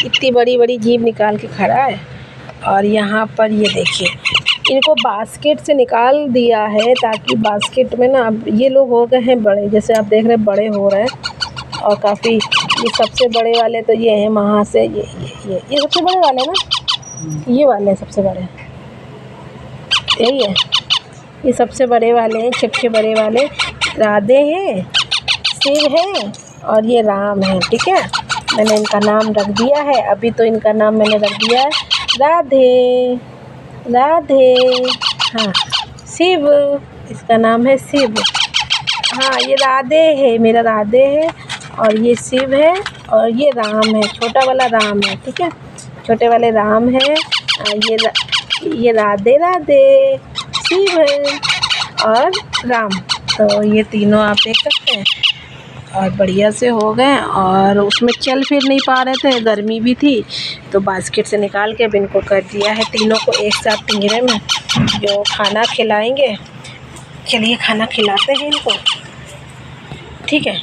इतनी बड़ी बड़ी जीभ निकाल के खड़ा है। और यहाँ पर ये देखिए, इनको बास्केट से निकाल दिया है ताकि बास्केट में ना, अब ये लोग हो गए हैं बड़े, जैसे आप देख रहे हैं बड़े हो रहे हैं। और काफ़ी ये सबसे बड़े वाले तो ये हैं, वहाँ से ये सबसे बड़े वाले ना, ये वाले सबसे बड़े, यही है, ये सबसे बड़े वाले हैं, छुपके बड़े वाले। राधे हैं, शिव है और ये राम है। ठीक है, मैंने इनका नाम रख दिया है, अभी तो इनका नाम मैंने रख दिया है राधे। राधे, हाँ, शिव, इसका नाम है शिव। हाँ, ये राधे है, मेरा राधे है, और ये शिव है, और ये राम है, छोटा वाला राम है। ठीक है, छोटे वाले राम है। ये राधे राधे, शिव है और राम। तो ये तीनों आप देख सकते हैं, और बढ़िया से हो गए। और उसमें चल फिर नहीं पा रहे थे, गर्मी भी थी, तो बास्केट से निकाल के अब इनको कर दिया है तीनों को एक साथ पिंजरे में, जो खाना खिलाएंगे। चलिए खाना खिलाते हैं इनको। ठीक है,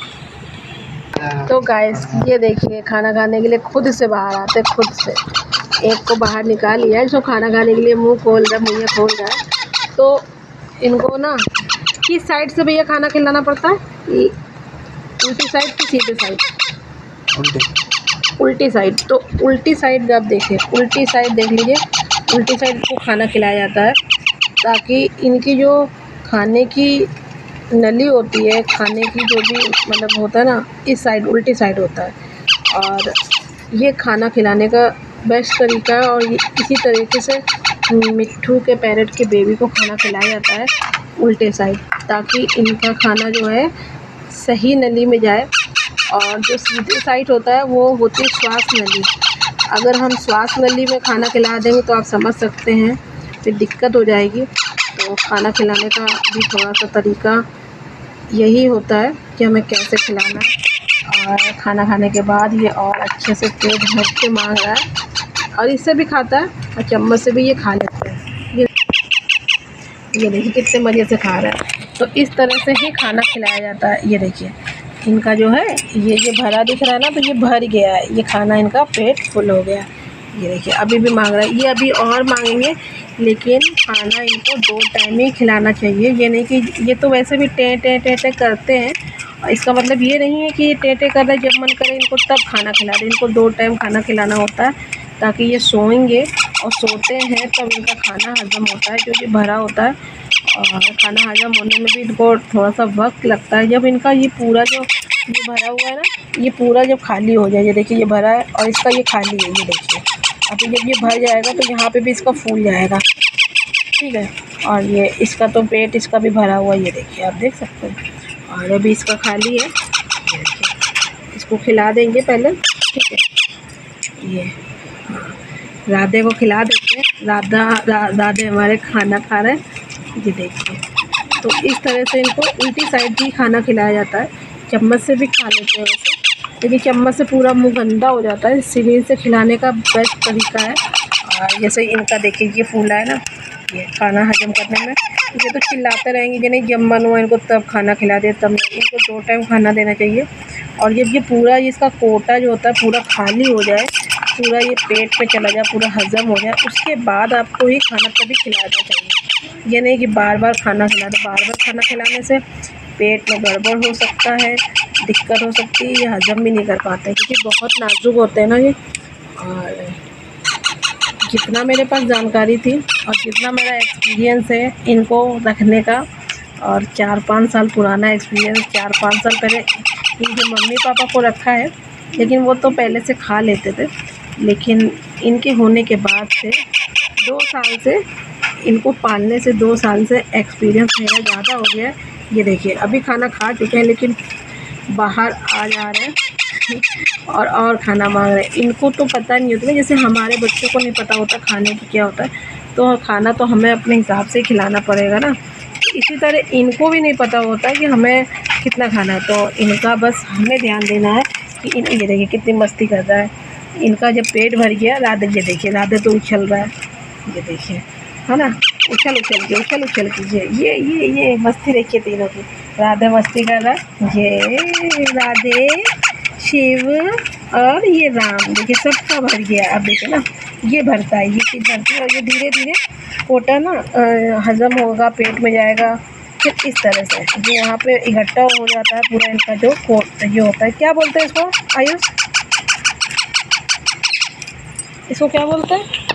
तो गाइस ये देखिए, खाना खाने के लिए खुद से बाहर आते, खुद से। एक को बाहर निकाल लिया है, जो खाना खाने के लिए मुँह खोल रहा है, मुँह खोल रहा है। तो इनको ना किस साइड से भैया खाना खिलाना पड़ता है? उल्टी साइड कि सीधे साइड? उल्टी साइड। तो उल्टी साइड जब देखें, उल्टी साइड देख लीजिए, उल्टी साइड को खाना खिलाया जाता है ताकि इनकी जो खाने की नली होती है, खाने की जो भी मतलब होता है ना, इस साइड उल्टी साइड होता है। और ये खाना खिलाने का बेस्ट तरीका है। और ये इसी तरीके से मिट्ठू के पैरेट के बेबी को खाना खिलाया जाता है उल्टे साइड, ताकि इनका खाना जो है सही नली में जाए। और जो सीधे साइड होता है वो होती है श्वास नली। अगर हम श्वास नली में खाना खिला देंगे तो आप समझ सकते हैं फिर दिक्कत हो जाएगी। तो खाना खिलाने का भी थोड़ा सा तरीका यही होता है कि हमें कैसे खिलाना है। और खाना खाने के बाद ये और अच्छे से पेट भर के मांग रहा है, और इससे भी खाता है और चम्मच से भी ये खा लेते हैं। ये देखिए कितने मज़े से खा रहा है। तो इस तरह से ही खाना खिलाया जाता है। ये देखिए इनका जो है ये भरा दिख रहा है ना, तो ये भर गया है, ये खाना इनका पेट फुल हो गया। ये देखिए अभी भी मांग रहा है, ये अभी और मांगेंगे, लेकिन खाना इनको 2 टाइम ही खिलाना चाहिए। ये नहीं कि ये तो वैसे भी टे टे टे टे करते हैं, और इसका मतलब ये नहीं है कि ये टे टे कर रहे, जब मन करे इनको तब खाना खिला दें। इनको 2 टाइम खाना खिलाना होता है ताकि ये सोएंगे, और सोते हैं तब इनका खाना हजम होता है, जो ये भरा होता है। और खाना हजम होने में भी इनको थोड़ा सा वक्त लगता है। जब इनका ये पूरा जो ये भरा हुआ है ना, ये पूरा जब खाली हो जाए, ये देखिए ये भरा है और इसका ये खाली है, ये देखिए अभी जब ये भर जाएगा तो यहाँ पे भी इसका फूल जाएगा। ठीक है, और ये इसका तो पेट इसका भी भरा हुआ, ये देखिए आप देख सकते हैं। और अभी इसका खाली है, ये देखिए इसको खिला देंगे पहले। ठीक है, ये राधे को खिला देते हैं। राधे हमारे खाना खा रहे हैं, ये देखिए। तो इस तरह से इनको उल्टी साइड ही खाना खिलाया जाता है। चम्मच से भी खा लेते हैं वैसे, लेकिन चम्मच से पूरा मुंह गंदा हो जाता है। सिरिंज से खिलाने का बेस्ट तरीका है। और जैसे इनका देखिए ये फूला है ना, ये खाना हजम करने में ये तो चिल्लाते रहेंगे कि नहीं, जब मन हुआ इनको तब खाना खिला दे, तब नहीं। इनको 2 टाइम खाना देना चाहिए। और जब ये पूरा इसका कोटा जो होता है पूरा खाली हो जाए, पूरा ये पेट पे चला जाए, पूरा हजम हो जाए, उसके बाद आपको ही खाना तभी खिलाना चाहिए। ये नहीं कि बार बार खाना खिला दो। बार बार खाना खिलाने से पेट में गड़बड़ हो सकता है, दिक्कत हो सकती है, ये हजम भी नहीं कर पाते, क्योंकि बहुत नाजुक होते हैं ना ये। और जितना मेरे पास जानकारी थी और जितना मेरा एक्सपीरियंस है इनको रखने का, और 4-5 साल पुराना एक्सपीरियंस, 4-5 साल पहले इनके मम्मी पापा को रखा है, लेकिन वो तो पहले से खा लेते थे। लेकिन इनके होने के बाद से 2 साल से इनको पालने से 2 साल से एक्सपीरियंस मेरा ज़्यादा हो गया है। ये देखिए अभी खाना खा चुके हैं, लेकिन बाहर आ जा रहे हैं और खाना मांग रहे हैं। इनको तो पता नहीं होता, जैसे हमारे बच्चों को नहीं पता होता खाने की क्या होता है, तो खाना तो हमें अपने हिसाब से खिलाना पड़ेगा ना। इसी तरह इनको भी नहीं पता होता कि हमें कितना खाना है, तो इनका बस हमें ध्यान देना है कि ये देखिए कितनी मस्ती कर रहा है। इनका जब पेट भर गया, राधे ये देखिए, राधे तो उछल रहा है, ये देखिए, है ना, उछल उछल कीजिए। ये मस्ती देखिए तीनों की। राधे मस्ती कर रहा है, ये राधे, शिव, और ये राम देखिए सबका भर गया। अब देखिए ना, ये भरता है, ये चीज़ भरती है और ये धीरे धीरे कोटा ना हज़म होगा, पेट में जाएगा। फिर इस तरह से जो यहाँ पे इकट्ठा हो जाता है पूरा इनका जो ये होता है, क्या बोलते हैं इसको आयुष, इसको क्या बोलते हैं?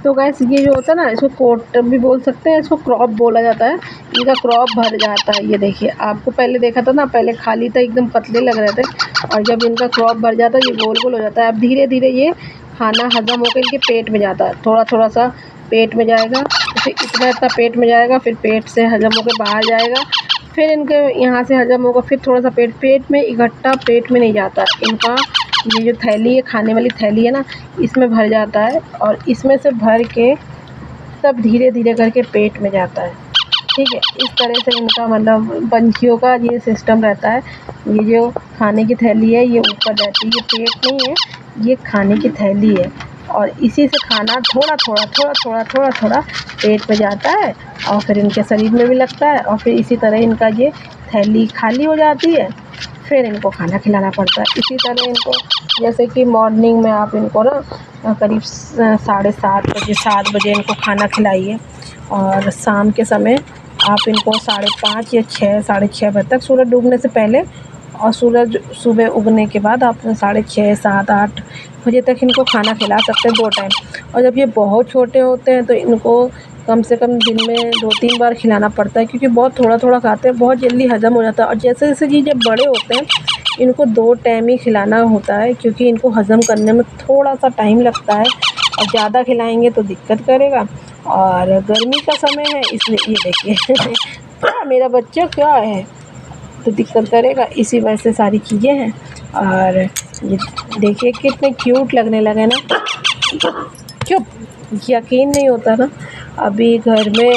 तो गैस ये जो होता है ना, इसको कोट भी बोल सकते हैं, इसको क्रॉप बोला जाता है। इनका क्रॉप भर जाता है। ये देखिए, आपको पहले देखा था ना, पहले खाली था, एकदम पतले लग रहे थे, और जब इनका क्रॉप भर जाता है ये गोल गोल हो जाता है। अब धीरे धीरे ये खाना हज़म होकर इनके पेट में जाता है, थोड़ा थोड़ा सा पेट में जाएगा, फिर इतना इतना पेट में जाएगा, फिर पेट से हज़म होकर बाहर जाएगा, फिर इनके यहाँ से हज़म होगा, फिर थोड़ा सा पेट में इकट्ठा पेट में नहीं जाता इनका। ये जो थैली है, खाने वाली थैली है ना, इसमें भर जाता है और इसमें से भर के तब धीरे धीरे करके पेट में जाता है। ठीक है, इस तरह से इनका मतलब पंछियों का ये सिस्टम रहता है। ये जो खाने की थैली है ये ऊपर रहती है, ये पेट नहीं है, ये खाने की थैली है, और इसी से खाना थोड़ा थोड़ा थोड़ा थोड़ा थोड़ा थोड़ा पेट में जाता है और फिर इनके शरीर में भी लगता है, और फिर इसी तरह इनका ये थैली खाली हो जाती है। फिर इनको खाना खिलाना पड़ता है। इसी तरह इनको, जैसे कि मॉर्निंग में आप इनको ना करीब 7:30 बजे इनको खाना खिलाइए, और शाम के समय आप इनको 5:30 या 6, 6:30 बजे तक, सूरज डूबने से पहले और सूरज सुबह उगने के बाद आप 6:30, 7, 8 बजे तक इनको खाना खिला सकते हैं 2 टाइम। और जब ये बहुत छोटे होते हैं तो इनको कम से कम दिन में 2-3 बार खिलाना पड़ता है, क्योंकि बहुत थोड़ा थोड़ा खाते हैं, बहुत जल्दी हज़म हो जाता है। और जैसे जैसे ये जब बड़े होते हैं इनको 2 टाइम ही खिलाना होता है, क्योंकि इनको हज़म करने में थोड़ा सा टाइम लगता है, और ज़्यादा खिलाएंगे तो दिक्कत करेगा। और गर्मी का समय है इसलिए ये देखिए मेरा बच्चा क्या है, तो दिक्कत करेगा, इसी वजह से सारी चीज़ें हैं। और ये देखिए कितने क्यूट लगने लगे ना, चुप, यकीन नहीं होता ना। अभी घर में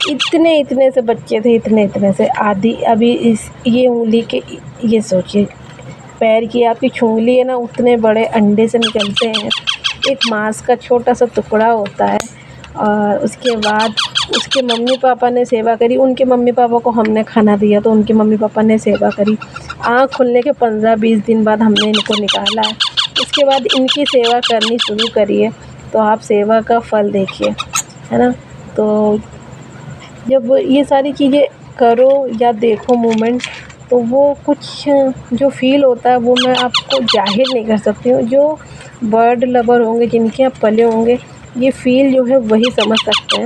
इतने से बच्चे थे, इतने से आधी, अभी इस ये उंगली के, ये सोचिए पैर की आपकी उंगली है ना, उतने बड़े अंडे से निकलते हैं। एक मांस का छोटा सा टुकड़ा होता है, और उसके बाद उसके मम्मी पापा ने सेवा करी, उनके मम्मी पापा को हमने खाना दिया तो उनके मम्मी पापा ने सेवा करी। आँख खुलने के 15-20 दिन बाद हमने इनको निकाला है, उसके बाद इनकी सेवा करनी शुरू करिए, तो आप सेवा का फल देखिए, है ना। तो जब ये सारी चीज़ें करो या देखो मोमेंट, तो वो कुछ जो फ़ील होता है वो मैं आपको ज़ाहिर नहीं कर सकती हूँ। जो बर्ड लवर होंगे, जिनके यहाँ पले होंगे, ये फ़ील जो है वही समझ सकते हैं।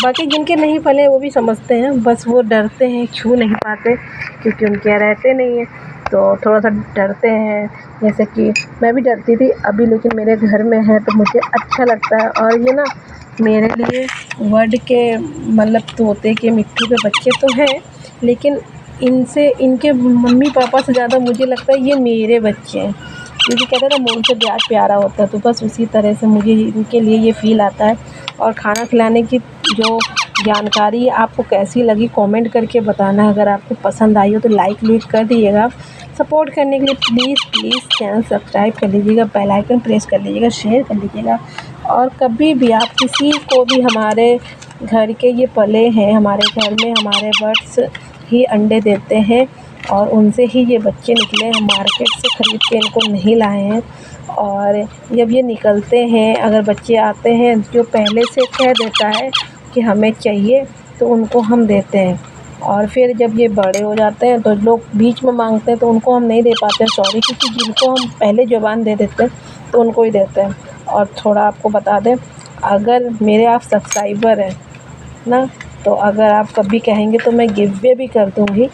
बाकी जिनके नहीं पले वो भी समझते हैं, बस वो डरते हैं, छू नहीं पाते, क्योंकि उनके यहाँ रहते नहीं हैं, तो थोड़ा सा डरते हैं। जैसे कि मैं भी डरती थी अभी, लेकिन मेरे घर में है तो मुझे अच्छा लगता है। और ये ना मेरे लिए वर्ड के मतलब तोते के, मिट्ठू के बच्चे तो हैं, लेकिन इनसे, इनके मम्मी पापा से ज़्यादा मुझे लगता है ये मेरे बच्चे हैं, क्योंकि कहते हैं ना मूल से ब्याज प्यारा होता है, तो बस उसी तरह से मुझे इनके लिए ये फ़ील आता है। और खाना खिलाने की जो जानकारी आपको कैसी लगी कमेंट करके बताना। अगर आपको पसंद आई हो तो लाइक कर दीजिएगा। सपोर्ट करने के लिए प्लीज़ चैनल सब्सक्राइब कर लीजिएगा, बेल आइकन प्रेस कर लीजिएगा, शेयर कर लीजिएगा। और कभी भी आप किसी को भी, हमारे घर के ये पले हैं, हमारे घर में हमारे बर्ड्स ही अंडे देते हैं और उनसे ही ये बच्चे निकले, हम मार्केट से ख़रीद के इनको नहीं लाए हैं। और जब ये निकलते हैं, अगर बच्चे आते हैं जो पहले से कह देता है कि हमें चाहिए, तो उनको हम देते हैं। और फिर जब ये बड़े हो जाते हैं तो लोग बीच में मांगते हैं तो उनको हम नहीं दे पाते हैं, सॉरी, क्योंकि जिनको हम पहले ज़ुबान दे देते हैं तो उनको ही देते हैं। और थोड़ा आपको बता दें, अगर मेरे आप सब्सक्राइबर हैं ना, तो अगर आप कभी कहेंगे तो मैं गिव वे भी कर दूँगी।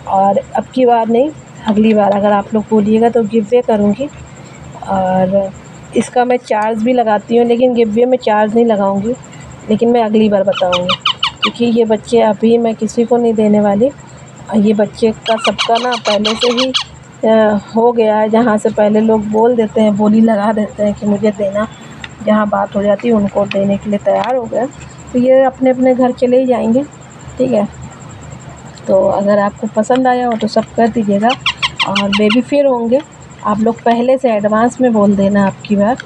और अब की बार नहीं, अगली बार अगर आप लोग बोलिएगा तो गिव वे करूँगी। और इसका मैं चार्ज भी लगाती हूँ, लेकिन गिव वे में चार्ज नहीं लगाऊँगी, लेकिन मैं अगली बार बताऊँगी, क्योंकि ये बच्चे अभी मैं किसी को नहीं देने वाली। ये बच्चे का सबका ना पहले से ही हो गया है, जहाँ से पहले लोग बोल देते हैं, बोली लगा देते हैं कि मुझे देना, जहाँ बात हो जाती है उनको देने के लिए तैयार हो गए, तो ये अपने अपने घर चले ही जाएंगे। ठीक है, तो अगर आपको पसंद आया हो तो सब कर दीजिएगा। और बेबी फिर होंगे, आप लोग पहले से एडवांस में बोल देना आपकी बात,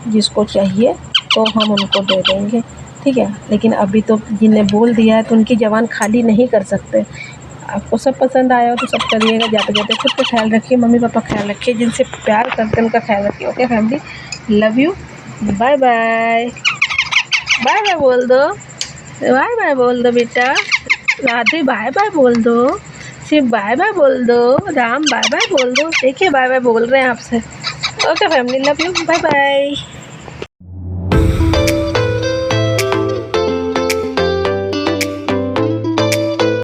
जिसको चाहिए तो हम उनको दे देंगे। ठीक है, लेकिन अभी तो जिन्हें बोल दिया है तो उनकी ज़बान खाली नहीं कर सकते। आपको सब पसंद आया हो तो सब करिएगा। जाते जाते खुद का ख्याल रखिए, मम्मी पापा का ख्याल रखिए, जिनसे प्यार करते हैं उनका ख्याल रखिए। Okay family, love you, bye bye. Bye bye बोल दो, बाय बाय बोल दो बेटा। राधे बाय बाय बोल दो, सिर्फ बाय बाय बोल दो, राम बाय बाय बोल दो। देखिए बाय बाय बोल रहे हैं आपसे। Okay family, love you, bye bye.